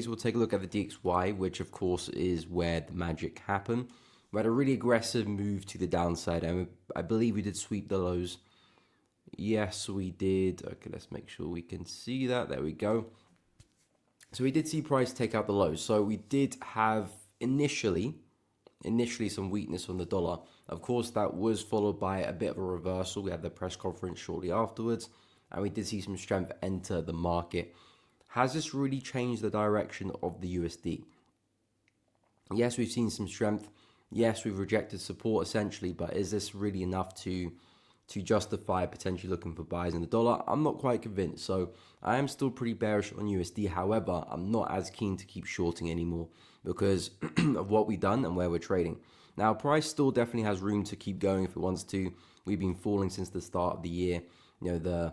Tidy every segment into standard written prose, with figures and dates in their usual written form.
We'll take a look at the DXY, which of course is where the magic happened. We had a really aggressive move to the downside, and I believe we did sweep the lows. Yes, we did. Okay, let's make sure we can see that. There we go. So we did see price take out the lows. So we did have initially some weakness on the dollar. Of course, that was followed by a bit of a reversal. We had the press conference shortly afterwards, and we did see some strength enter the market. Has this really changed the direction of the USD? Yes, we've seen some strength. Yes, we've rejected support essentially, but is this really enough to justify potentially looking for buys in the dollar? I'm not quite convinced. So I am still pretty bearish on USD. However, I'm not as keen to keep shorting anymore because of what we've done and where we're trading. Now, price still definitely has room to keep going if it wants to. We've been falling since the start of the year. You know,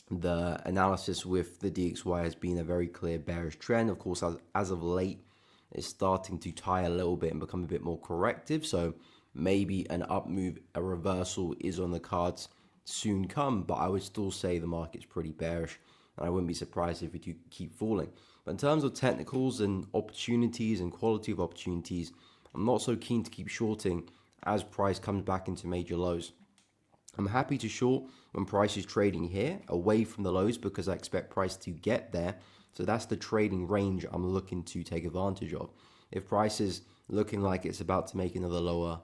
the analysis with the DXY has been a very clear bearish trend. Of course, as of late, it's starting to tie a little bit and become a bit more corrective. So maybe an up move, a reversal is on the cards soon come, but I would still say the market's pretty bearish, and I wouldn't be surprised if it do keep falling. But in terms of technicals and opportunities and quality of opportunities, I'm not so keen to keep shorting as price comes back into major lows. I'm happy to short when price is trading here away from the lows because I expect price to get there. So that's the trading range I'm looking to take advantage of. If price is looking like it's about to make another lower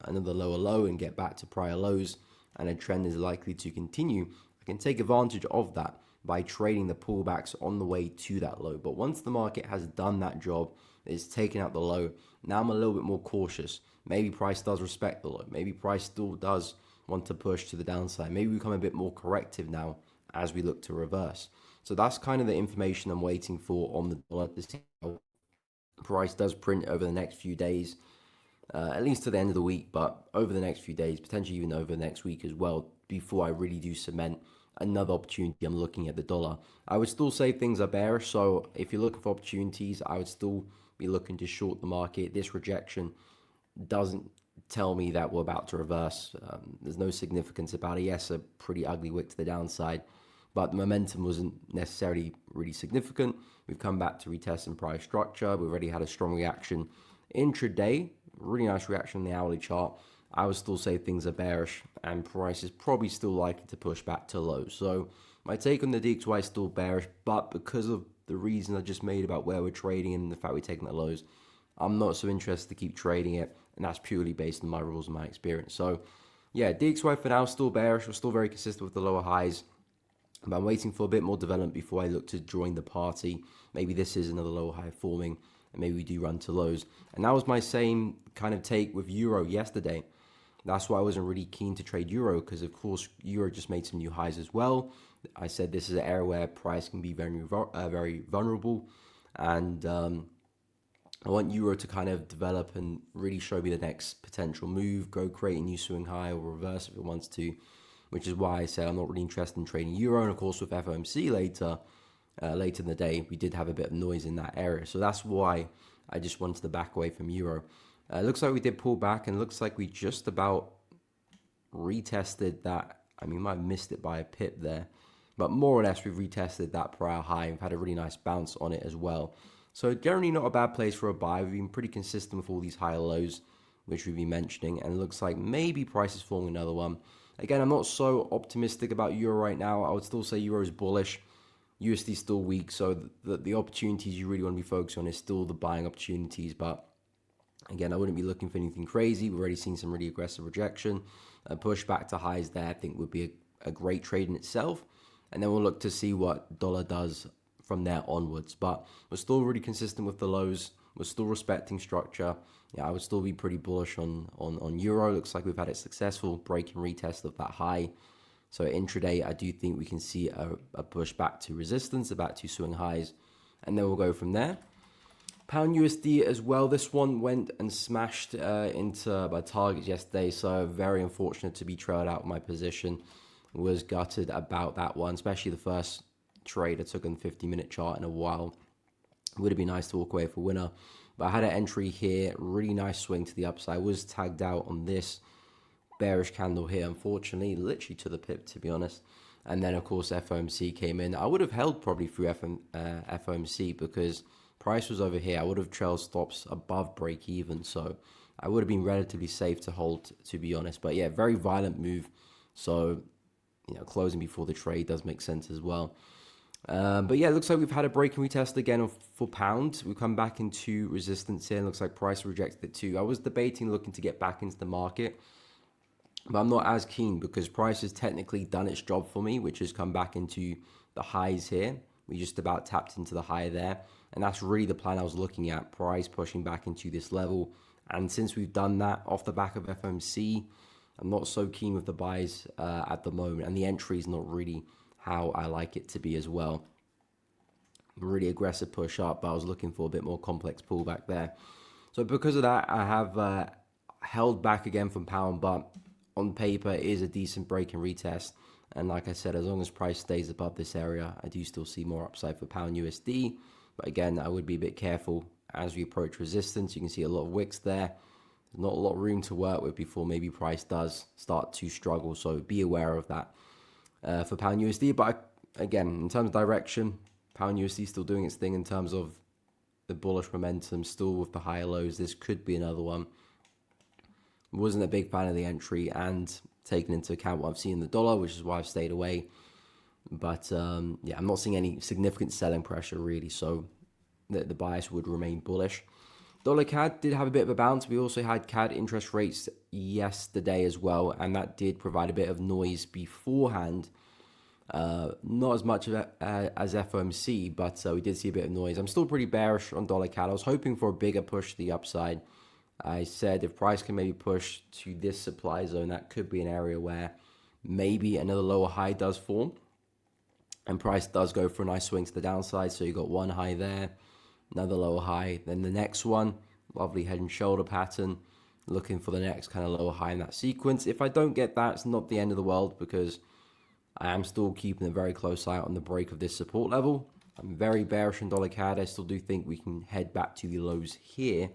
low and get back to prior lows, and a trend is likely to continue, I can take advantage of that by trading the pullbacks on the way to that low. But once the market has done that job, it's taken out the low, now I'm a little bit more cautious. Maybe price does respect the low. Maybe price still does want to push to the downside. Maybe we become a bit more corrective now as we look to reverse. So that's kind of the information I'm waiting for on the dollar to see how price does print over the next few days, at least to the end of the week, but over the next few days, potentially even over the next week as well, before I really do cement another opportunity. I'm looking at the dollar. I would still say things are bearish, so if you're looking for opportunities, I would still be looking to short the market. This rejection doesn't tell me that we're about to reverse. There's no significance about it. Yes, a pretty ugly wick to the downside, but the momentum wasn't necessarily really significant. We've come back to retest some price structure. We've already had a strong reaction intraday, really nice reaction on the hourly chart. I would still say things are bearish and price is probably still likely to push back to lows. So my take on the DXY is still bearish, but because of the reason I just made about where we're trading and the fact we're taking the lows, I'm not so interested to keep trading it, and that's purely based on my rules and my experience. So yeah, DXY for now still bearish. We're still very consistent with the lower highs, but I'm waiting for a bit more development before I look to join the party. Maybe this is another lower high forming, and maybe we do run to lows. And that was my same kind of take with Euro yesterday. That's why I wasn't really keen to trade Euro, because of course Euro just made some new highs as well. I said this is an area where price can be very vulnerable, and I want Euro to kind of develop and really show me the next potential move, go create a new swing high or reverse if it wants to, which is why I said I'm not really interested in trading Euro. And of course with FOMC later in the day, we did have a bit of noise in that area. So that's why I just wanted to back away from Euro. Looks like we did pull back, and looks like we just about retested that. I mean, we might have missed it by a pip there, but more or less we've retested that prior high. We've had a really nice bounce on it as well. So generally not a bad place for a buy. We've been pretty consistent with all these higher lows, which we've been mentioning, and it looks like maybe price is forming another one. Again, I'm not so optimistic about Euro right now. I would still say Euro is bullish. USD is still weak, so the opportunities you really want to be focused on is still the buying opportunities. But again, I wouldn't be looking for anything crazy. We've already seen some really aggressive rejection. A push back to highs there I think would be a great trade in itself. And then we'll look to see what dollar does from there onwards. But we're still really consistent with the lows. We're still respecting structure. Yeah, I would still be pretty bullish on Euro. Looks like we've had a successful break and retest of that high. So intraday, I do think we can see a push back to resistance, back to swing highs, and then we'll go from there. Pound USD as well. This one went and smashed into my targets yesterday, so very unfortunate to be trailed out of my position. Was gutted about that one, especially the first trade I took on the 50-minute chart in a while. Would have been nice to walk away for winner, but I had an entry here, really nice swing to the upside. I was tagged out on this bearish candle here, unfortunately, literally to the pip, to be honest. And then of course FOMC came in. I would have held probably through FOMC because price was over here, I would have trailed stops above break even. So I would have been relatively safe to hold, to be honest. But yeah, very violent move. So, closing before the trade does make sense as well. But yeah, it looks like we've had a break and retest again for pound. We've come back into resistance here. And looks like price rejected it too. I was debating looking to get back into the market, but I'm not as keen because price has technically done its job for me, which has come back into the highs here. We just about tapped into the high there. And that's really the plan I was looking at, price pushing back into this level. And since we've done that off the back of FOMC, I'm not so keen with the buys at the moment. And the entry is not really how I like it to be as well. Really aggressive push up, but I was looking for a bit more complex pullback there. So because of that, I have held back again from pound, but on paper it is a decent break and retest. And like I said, as long as price stays above this area, I do still see more upside for pound USD. But again, I would be a bit careful as we approach resistance. You can see a lot of wicks there. There's not a lot of room to work with before maybe price does start to struggle. So be aware of that for pound USD. But again, in terms of direction, pound USD still doing its thing in terms of the bullish momentum, still with the higher lows. This could be another one. Wasn't a big fan of the entry and taking into account what I've seen in the dollar, which is why I've stayed away. But yeah, I'm not seeing any significant selling pressure really, so the bias would remain bullish. Dollar CAD did have a bit of a bounce. We also had CAD interest rates yesterday as well, and that did provide a bit of noise beforehand. Not as much as FOMC, but we did see a bit of noise. I'm still pretty bearish on dollar CAD. I was hoping for a bigger push to the upside. I said if price can maybe push to this supply zone, that could be an area where maybe another lower high does form. And price does go for a nice swing to the downside. So you got one high there, another lower high, then the next one, lovely head and shoulder pattern, looking for the next kind of lower high in that sequence. If I don't get that, it's not the end of the world because I am still keeping a very close eye on the break of this support level. I'm very bearish on dollar CAD. I still do think we can head back to the lows here.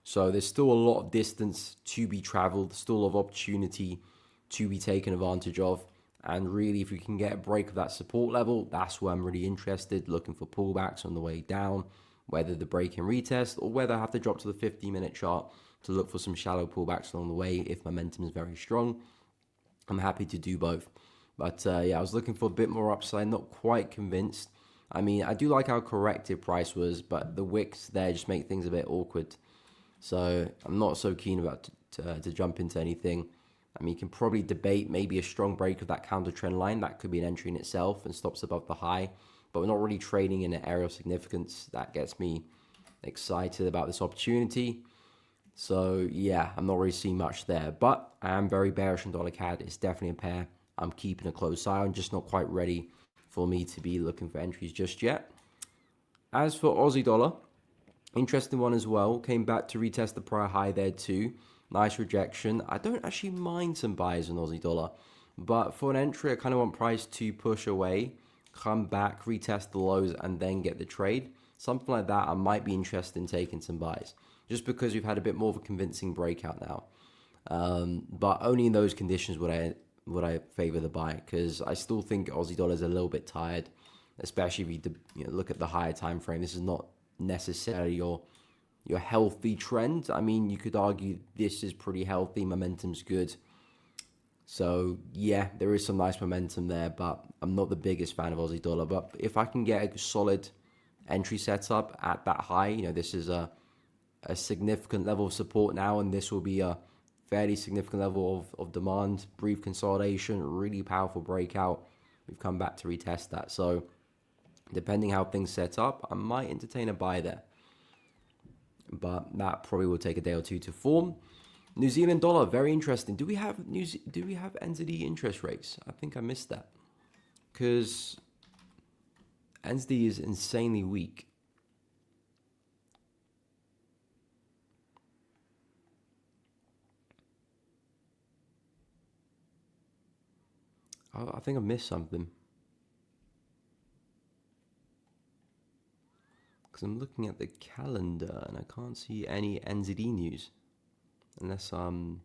So there's still a lot of distance to be traveled, still a lot of opportunity to be taken advantage of. And really, if we can get a break of that support level, that's where I'm really interested, looking for pullbacks on the way down, whether the break and retest or whether I have to drop to the 15-minute chart to look for some shallow pullbacks along the way if momentum is very strong. I'm happy to do both. But yeah, I was looking for a bit more upside, not quite convinced. I mean, I do like how corrective price was, but the wicks there just make things a bit awkward. So I'm not so keen about to jump into anything. I mean, you can probably debate maybe a strong break of that counter trend line. That could be an entry in itself and stops above the high. But we're not really trading in an area of significance. That gets me excited about this opportunity. So yeah, I'm not really seeing much there. But I am very bearish on dollar CAD. It's definitely a pair I'm keeping a close eye on. Just not quite ready for me to be looking for entries just yet. As for Aussie dollar, interesting one as well. Came back to retest the prior high there too. Nice rejection. I don't actually mind some buys in Aussie dollar, but for an entry, I kind of want price to push away, come back, retest the lows, and then get the trade. Something like that, I might be interested in taking some buys, just because we've had a bit more of a convincing breakout now. But only in those conditions would I favor the buy, because I still think Aussie dollar is a little bit tired, especially if you look at the higher time frame. This is not necessarily your healthy trend. I mean, you could argue this is pretty healthy, momentum's good. So yeah, there is some nice momentum there, but I'm not the biggest fan of Aussie dollar. But if I can get a solid entry setup at that high, this is a significant level of support now, and this will be a fairly significant level of demand, brief consolidation, really powerful breakout. We've come back to retest that. So depending how things set up, I might entertain a buy there. But that probably will take a day or two to form. New Zealand dollar, very interesting. Do we have NZD interest rates? I think I missed that, because NZD is insanely weak. I think I missed something, because I'm looking at the calendar and I can't see any NZD news, unless I'm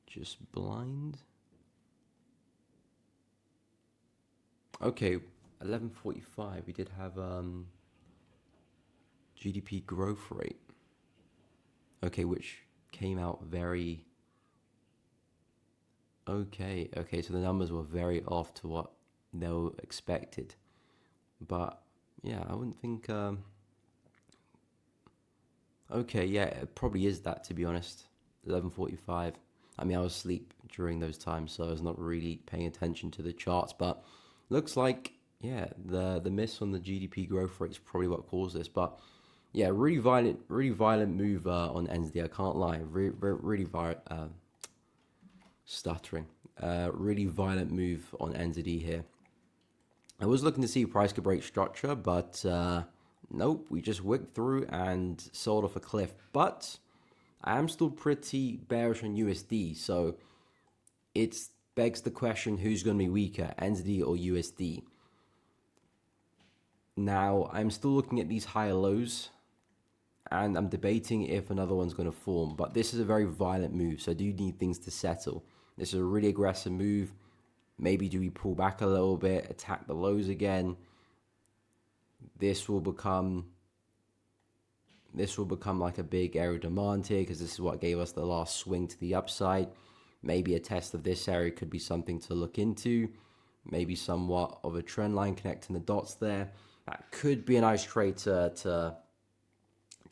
just blind. Okay, 11:45. We did have GDP growth rate. Okay, which came out very... Okay, so the numbers were very off to what they were expected. But yeah, I wouldn't think... Okay, yeah, it probably is that, to be honest. 11:45. I mean, I was asleep during those times, so I was not really paying attention to the charts. But looks like, yeah, the miss on the GDP growth rate is probably what caused this. But yeah, really violent move on NZD. I can't lie, really violent. Stuttering. Really violent move on NZD here. I was looking to see if price could break structure, but nope, we just wicked through and sold off a cliff. But I am still pretty bearish on USD, so it begs the question, who's going to be weaker, NZD or USD? Now, I'm still looking at these higher lows, and I'm debating if another one's going to form, but this is a very violent move, so I do need things to settle. This is a really aggressive move. Maybe do we pull back a little bit, attack the lows again? This will become like a big area of demand here, because this is what gave us the last swing to the upside. Maybe a test of this area could be something to look into. Maybe somewhat of a trend line connecting the dots there. That could be a nice trade to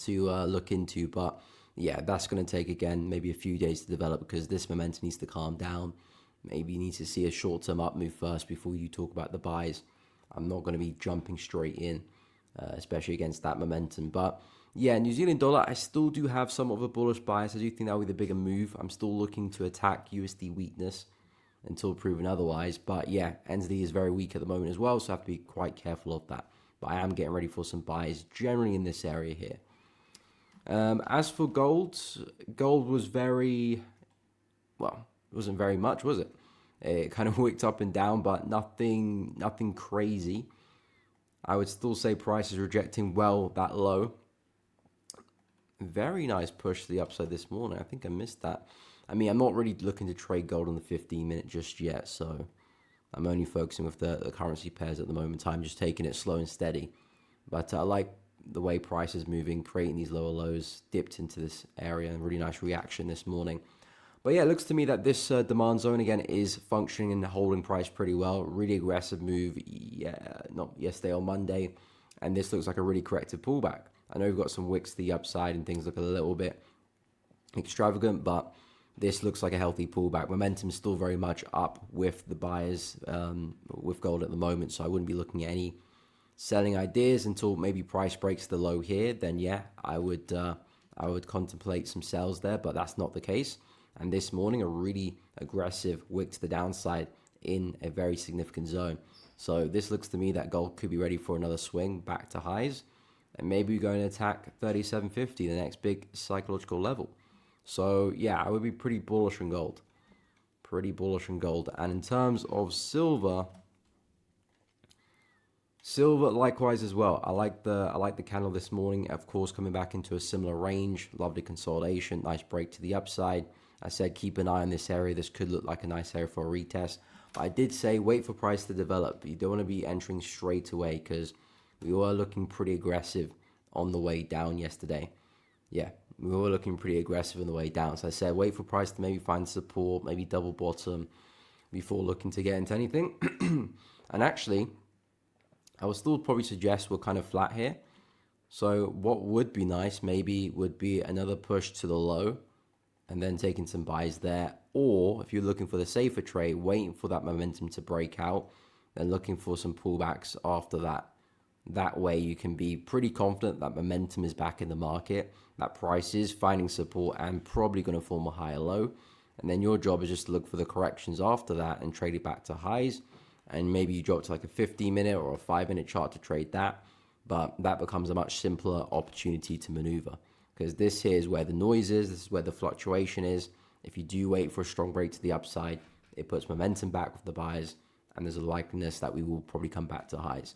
look into, but yeah, that's going to take, again, maybe a few days to develop, because this momentum needs to calm down. Maybe you need to see a short-term up move first before you talk about the buys. I'm not going to be jumping straight in, especially against that momentum. But yeah, New Zealand dollar, I still do have some of a bullish bias. I do think that will be the bigger move. I'm still looking to attack USD weakness until proven otherwise. But yeah, NZD is very weak at the moment as well, so I have to be quite careful of that. But I am getting ready for some buys generally in this area here. As for gold was very, well, it wasn't very much, was it? It kind of wicked up and down, but nothing crazy. I would still say price is rejecting well that low. Very nice push to the upside this morning. I think I missed that. I mean, I'm not really looking to trade gold on the 15-minute just yet, so I'm only focusing with the currency pairs at the moment. I'm just taking it slow and steady. But I like the way price is moving, creating these lower lows, dipped into this area, and really nice reaction this morning. But yeah, it looks to me that this demand zone, again, is functioning and holding price pretty well. Really aggressive move, yeah, not yesterday or Monday. And this looks like a really corrective pullback. I know we've got some wicks to the upside and things look a little bit extravagant, but this looks like a healthy pullback. Momentum is still very much up with the buyers with gold at the moment, so I wouldn't be looking at any selling ideas until maybe price breaks the low here. Then yeah, I would contemplate some sales there, but that's not the case. And this morning, a really aggressive wick to the downside in a very significant zone. So this looks to me that gold could be ready for another swing back to highs. And maybe we're going to attack 37.50, the next big psychological level. So yeah, I would be pretty bullish on gold. And in terms of silver likewise as well. I like the candle this morning. Of course, coming back into a similar range. Lovely consolidation. Nice break to the upside. I said keep an eye on this area. This could look like a nice area for a retest. But I did say wait for price to develop. You don't want to be entering straight away, because we were looking pretty aggressive on the way down yesterday. Yeah, we were looking pretty aggressive on the way down. So I said wait for price to maybe find support, maybe double bottom before looking to get into anything. And actually, I would still probably suggest we're kind of flat here. So what would be nice maybe would be another push to the low and then taking some buys there. Or if you're looking for the safer trade, waiting for that momentum to break out, then looking for some pullbacks after that. That way you can be pretty confident that momentum is back in the market, that price is finding support and probably going to form a higher low. And then your job is just to look for the corrections after that and trade it back to highs. And maybe you drop to like a 15-minute or a 5-minute chart to trade that. But that becomes a much simpler opportunity to maneuver, because this here is where the noise is. This is where the fluctuation is. If you do wait for a strong break to the upside, it puts momentum back with the buyers, and there's a likeliness that we will probably come back to highs.